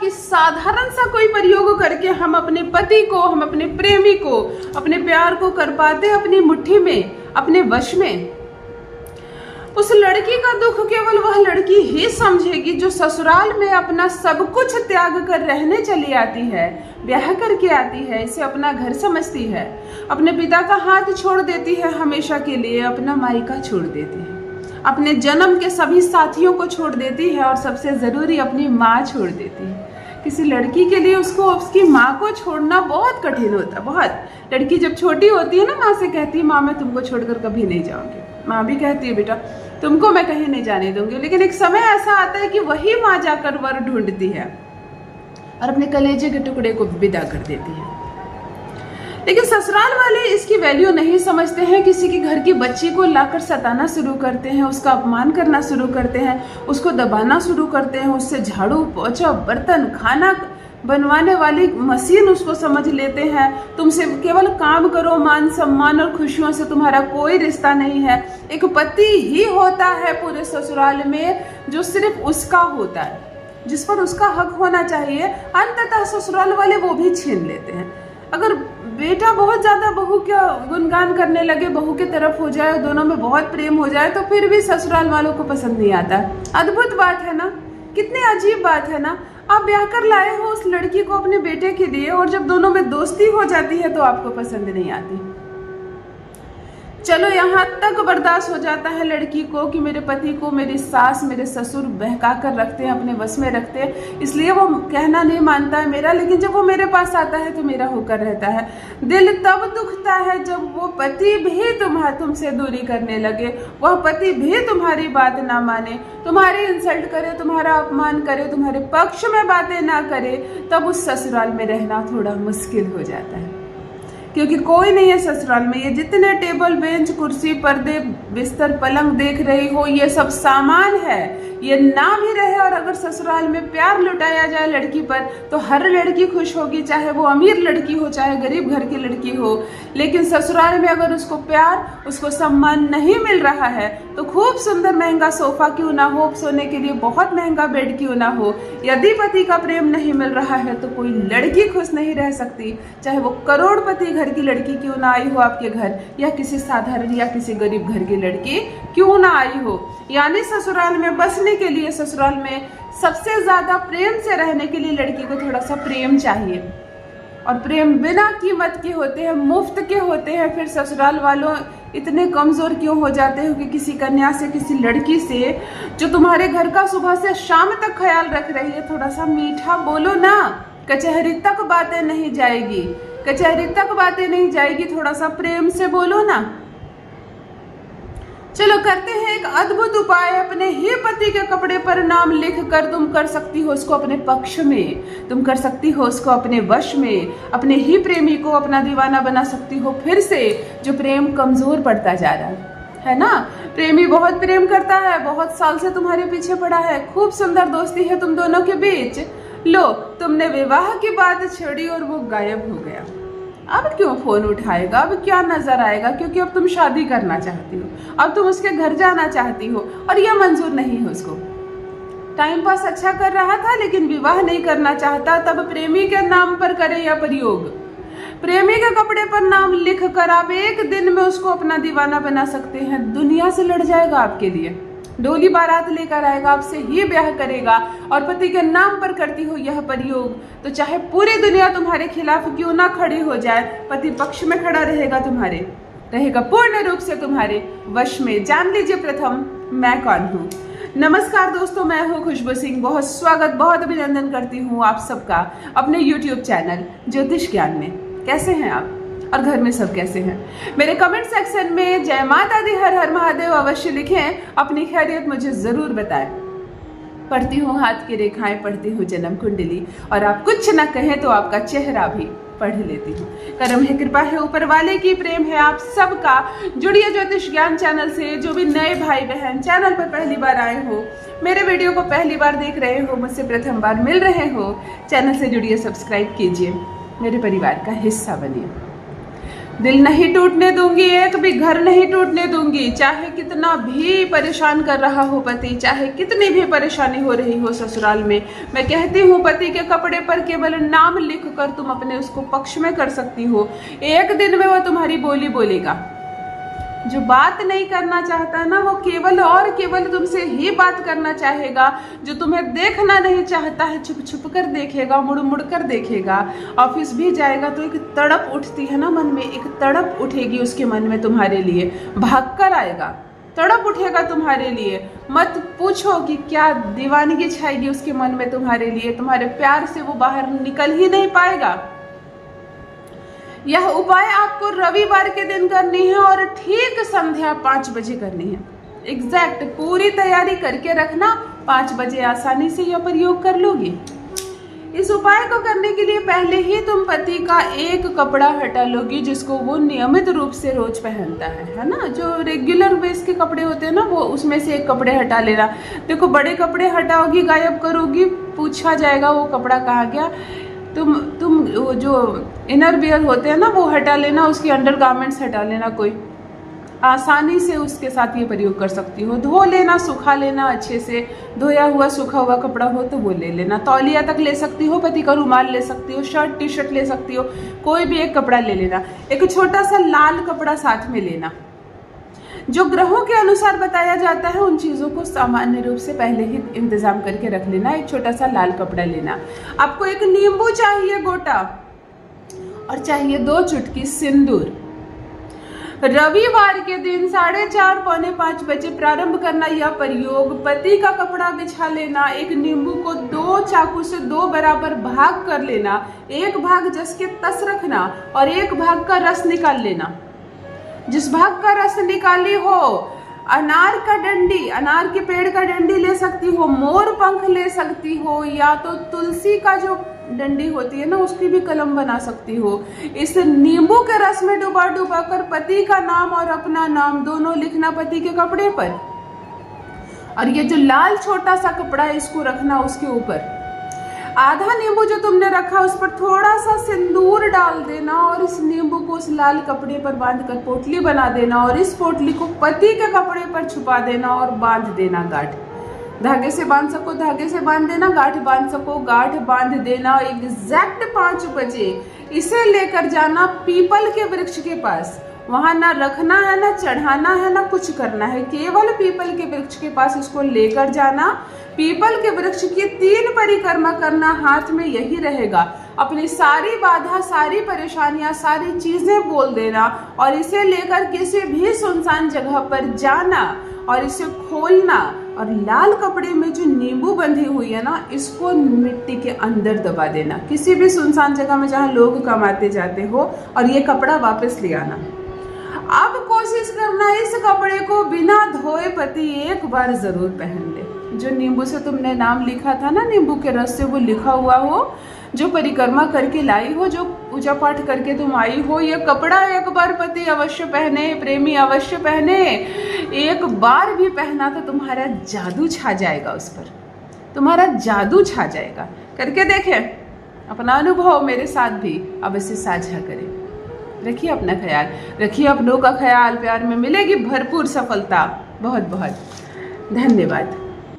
कि साधारण सा कोई प्रयोग करके हम अपने पति को, हम अपने प्रेमी को, अपने प्यार को कर पाते अपनी मुट्ठी में, अपने वश में। उस लड़की का दुख केवल वह लड़की ही समझेगी जो ससुराल में अपना सब कुछ त्याग कर रहने चली आती है, ब्याह करके आती है, इसे अपना घर समझती है, अपने पिता का हाथ छोड़ देती है हमेशा के लिए, अपना मायका छोड़ देती है, अपने जन्म के सभी साथियों को छोड़ देती है और सबसे ज़रूरी अपनी माँ छोड़ देती है। किसी लड़की के लिए उसको उसकी माँ को छोड़ना बहुत कठिन होता है, बहुत। लड़की जब छोटी होती है ना, माँ से कहती है माँ मैं तुमको छोड़कर कभी नहीं जाऊँगी। माँ भी कहती है बेटा तुमको मैं कहीं नहीं जाने दूंगी। लेकिन एक समय ऐसा आता है कि वही माँ जाकर वर ढूंढती है और अपने कलेजे के टुकड़े को विदा कर देती है। लेकिन ससुराल वाले इसकी वैल्यू नहीं समझते हैं। किसी के घर की बच्ची को लाकर सताना शुरू करते हैं, उसका अपमान करना शुरू करते हैं, उसको दबाना शुरू करते हैं, उससे झाड़ू पोछा बर्तन खाना बनवाने वाली मशीन उसको समझ लेते हैं। तुमसे केवल काम करो, मान सम्मान और खुशियों से तुम्हारा कोई रिश्ता नहीं है। एक पति ही होता है पूरे ससुराल में जो सिर्फ उसका होता है, जिस पर उसका हक होना चाहिए। अंततः ससुराल वाले वो भी छीन लेते हैं। अगर बेटा बहुत ज्यादा बहू का गुणगान करने लगे, बहू की तरफ हो जाए, दोनों में बहुत प्रेम हो जाए, तो फिर भी ससुराल वालों को पसंद नहीं आता। अद्भुत बात है ना, कितनी अजीब बात है ना। आप ब्याह कर लाए हो उस लड़की को अपने बेटे के लिए और जब दोनों में दोस्ती हो जाती है तो आपको पसंद नहीं आती। चलो यहाँ तक बर्दाश्त हो जाता है लड़की को कि मेरे पति को मेरी सास मेरे ससुर बहका कर रखते हैं, अपने वश में रखते हैं, इसलिए वो कहना नहीं मानता है मेरा। लेकिन जब वो मेरे पास आता है तो मेरा होकर रहता है। दिल तब दुखता है जब वो पति भी तुमसे दूरी करने लगे, वह पति भी तुम्हारी बात ना माने, तुम्हारी इंसल्ट करे, तुम्हारा अपमान करे, तुम्हारे पक्ष में बातें ना करे, तब उस ससुराल में रहना थोड़ा मुश्किल हो जाता है। क्योंकि कोई नहीं है ससुराल में। ये जितने टेबल बेंच कुर्सी पर्दे बिस्तर पलंग देख रही हो, ये सब सामान है। ये ना भी रहे और अगर ससुराल में प्यार लुटाया जाए लड़की पर तो हर लड़की खुश होगी, चाहे वो अमीर लड़की हो चाहे गरीब घर की लड़की हो। लेकिन ससुराल में अगर उसको प्यार, उसको सम्मान नहीं मिल रहा है तो खूब सुंदर महंगा सोफा क्यों ना हो, सोने के लिए बहुत महंगा बेड क्यों ना हो, यदि पति का प्रेम नहीं मिल रहा है तो कोई लड़की खुश नहीं रह सकती, चाहे वो करोड़पति घर की लड़की क्यों ना आई हो आपके घर, या किसी साधारण या किसी गरीब घर की लड़की क्यों ना आई हो। यानी ससुराल में बसने के लिए, ससुराल में सबसे ज्यादा प्रेम से रहने के लिए लड़की को थोड़ा सा प्रेम चाहिए। और प्रेम बिना कीमत के होते हैं, मुफ्त के होते हैं। फिर ससुराल वालों इतने कमजोर क्यों हो जाते हो कि किसी कन्या से, किसी लड़की से जो तुम्हारे घर का सुबह से शाम तक ख्याल रख रही है, थोड़ा सा मीठा बोलो ना, कचहरी तक बातें नहीं जाएगी, कचहरी तक बातें नहीं जाएगी, थोड़ा सा प्रेम से बोलो ना। चलो करते हैं एक अद्भुत उपाय। अपने ही पति के कपड़े पर नाम लिख कर तुम कर सकती हो उसको अपने पक्ष में, तुम कर सकती हो उसको अपने वश में, अपने ही प्रेमी को अपना दीवाना बना सकती हो फिर से, जो प्रेम कमजोर पड़ता जा रहा है ना। प्रेमी बहुत प्रेम करता है, बहुत साल से तुम्हारे पीछे पड़ा है, खूब सुंदर दोस्ती है तुम दोनों के बीच। लो, तुमने विवाह की बात छेड़ी और वो गायब हो गया। अब क्यों फोन उठाएगा, अब क्या नजर आएगा, क्योंकि अब तुम शादी करना चाहती हो, अब तुम उसके घर जाना चाहती हो और यह मंजूर नहीं है उसको। टाइम पास अच्छा कर रहा था लेकिन विवाह नहीं करना चाहता, तब प्रेमी के नाम पर करे यह प्रयोग। प्रेमी के कपड़े पर नाम लिख कर आप एक दिन में उसको अपना दीवाना बना सकते हैं। दुनिया से लड़ जाएगा आपके लिए, डोली बारात लेकर आएगा, आपसे ही ब्याह करेगा। और पति के नाम पर करती हो यह प्रयोग तो चाहे पूरी दुनिया तुम्हारे खिलाफ क्यों ना खड़ी हो जाए, पति पक्ष में खड़ा रहेगा, तुम्हारे रहेगा पूर्ण रूप से तुम्हारे वश में। जान लीजिए प्रथम मैं कौन हूँ। नमस्कार दोस्तों, मैं हूँ खुशबू सिंह। बहुत स्वागत, बहुत अभिनंदन करती हूँ आप सबका अपने YouTube चैनल ज्योतिष ज्ञान में। कैसे हैं आप और घर में सब कैसे हैं? मेरे कमेंट सेक्शन में जय माता दी, हर हर महादेव अवश्य लिखें, अपनी खैरियत मुझे जरूर बताएं। पढ़ती हूँ हाथ की रेखाएं, पढ़ती हूँ जन्म कुंडली, और आप कुछ न कहें तो आपका चेहरा भी पढ़ लेती हूँ। कर्म है, कृपा है ऊपर वाले की, प्रेम है आप सबका। जुड़िए ज्योतिष ज्ञान चैनल से। जो भी नए भाई बहन चैनल पर पहली बार आए हो, मेरे वीडियो को पहली बार देख रहे हो, मुझसे प्रथम बार मिल रहे हो, चैनल से जुड़िए, सब्सक्राइब कीजिए, मेरे परिवार का हिस्सा बनिए। दिल नहीं टूटने दूंगी, एक भी घर नहीं टूटने दूंगी। चाहे कितना भी परेशान कर रहा हो पति, चाहे कितनी भी परेशानी हो रही हो ससुराल में, मैं कहती हूँ पति के कपड़े पर केवल नाम लिख कर तुम अपने उसको पक्ष में कर सकती हो। एक दिन में वो तुम्हारी बोली बोलेगा। जो बात नहीं करना चाहता ना, वो केवल और केवल तुमसे ही बात करना चाहेगा। जो तुम्हें देखना नहीं चाहता है, छुप छुप कर देखेगा, मुड़ मुड़ कर देखेगा। ऑफिस भी जाएगा तो एक तड़प उठती है ना मन में, एक तड़प उठेगी उसके मन में तुम्हारे लिए, भाग कर आएगा, तड़प उठेगा तुम्हारे लिए। मत पूछो कि क्या दीवानगी छाएगी उसके मन में तुम्हारे लिए, तुम्हारे प्यार से वो बाहर निकल ही नहीं पाएगा। यह उपाय आपको रविवार के दिन करनी है और ठीक संध्या 5 बजे करनी है। एग्जैक्ट पूरी तैयारी करके रखना, 5 बजे आसानी से यह प्रयोग कर लोगी। इस उपाय को करने के लिए पहले ही तुम पति का एक कपड़ा हटा लोगी जिसको वो नियमित रूप से रोज पहनता है ना। जो रेगुलर बेस के कपड़े होते हैं ना, वो उसमें से एक कपड़े हटा लेना। देखो, बड़े कपड़े हटाओगी, गायब करोगी, पूछा जाएगा वो कपड़ा कहाँ गया। तुम जो इनर वियर होते हैं ना, वो हटा लेना, उसके अंडर गारमेंट्स हटा लेना। कोई आसानी से उसके साथ ये प्रयोग कर सकती हो। धो लेना, सुखा लेना अच्छे से, धोया हुआ सूखा हुआ कपड़ा हो तो वो ले लेना। तौलिया तक ले सकती हो, पति का रुमाल ले सकती हो, शर्ट टी शर्ट ले सकती हो, कोई भी एक कपड़ा ले लेना। एक छोटा सा लाल कपड़ा साथ में लेना। जो ग्रहों के अनुसार बताया जाता है उन चीज़ों को सामान्य रूप से पहले ही इंतजाम करके रख लेना। एक छोटा सा लाल कपड़ा लेना। आपको एक नींबू चाहिए गोटा, और चाहिए 2 चुटकी सिंदूर। रविवार के दिन 4:30 पौने 5 बजे प्रारंभ करना यह प्रयोग। पति का कपड़ा बिछा लेना, एक नींबू को 2 चाकू से 2 बराबर भाग कर लेना। एक भाग जस के तस रखना और एक भाग का रस निकाल लेना। जिस भाग का रस निकाली हो, अनार का डंडी, अनार के पेड़ का डंडी ले सकती हो, मोर पंख ले सकती हो, या तो तुलसी का जो डंडी होती है ना, उसकी भी कलम बना सकती हो। इस नींबू के रस में डुबा डुबा कर पति का नाम और अपना नाम दोनों लिखना पति के कपड़े पर, और ये जो लाल छोटा सा कपड़ा है इसको रखना उसके ऊपर। आधा नींबू जो तुमने रखा उस पर थोड़ा सा सिंदूर डाल देना और इस नींबू को उस लाल कपड़े पर बांधकर पोटली बना देना, और इस पोटली को पति के कपड़े पर छुपा देना और बांध देना। गांठ धागे से बांध सको धागे से बांध देना, गांठ बांध सको गांठ बांध देना। एग्जैक्ट 5 बजे इसे लेकर जाना पीपल के वृक्ष के पास। वहां ना रखना है, ना चढ़ाना है, ना कुछ करना है, केवल पीपल के वृक्ष के पास इसको लेकर जाना। पीपल के वृक्ष की 3 परिक्रमा करना, हाथ में यही रहेगा। अपनी सारी बाधा, सारी परेशानियां, सारी चीजें बोल देना और इसे लेकर किसी भी सुनसान जगह पर जाना और इसे खोलना, और लाल कपड़े में जो नींबू बंधी हुई है ना, इसको मिट्टी के अंदर दबा देना, किसी भी सुनसान जगह में जहाँ लोग कम आते जाते हो, और ये कपड़ा वापस ले आना। अब कोशिश करना इस कपड़े को बिना धोए पति एक बार जरूर पहन ले। जो नींबू से तुमने नाम लिखा था ना, नींबू के रस से वो लिखा हुआ हो, जो परिक्रमा करके लाई हो, जो पूजा पाठ करके तुम आई हो, ये कपड़ा एक बार पति अवश्य पहने, प्रेमी अवश्य पहने। एक बार भी पहना तो तुम्हारा जादू छा जाएगा उस पर, तुम्हारा जादू छा जाएगा। करके देखें, अपना अनुभव मेरे साथ भी अवश्य साझा करें। रखिए अपना ख्याल, रखिए अपनों का ख्याल। प्यार में मिलेगी भरपूर सफलता। बहुत बहुत धन्यवाद।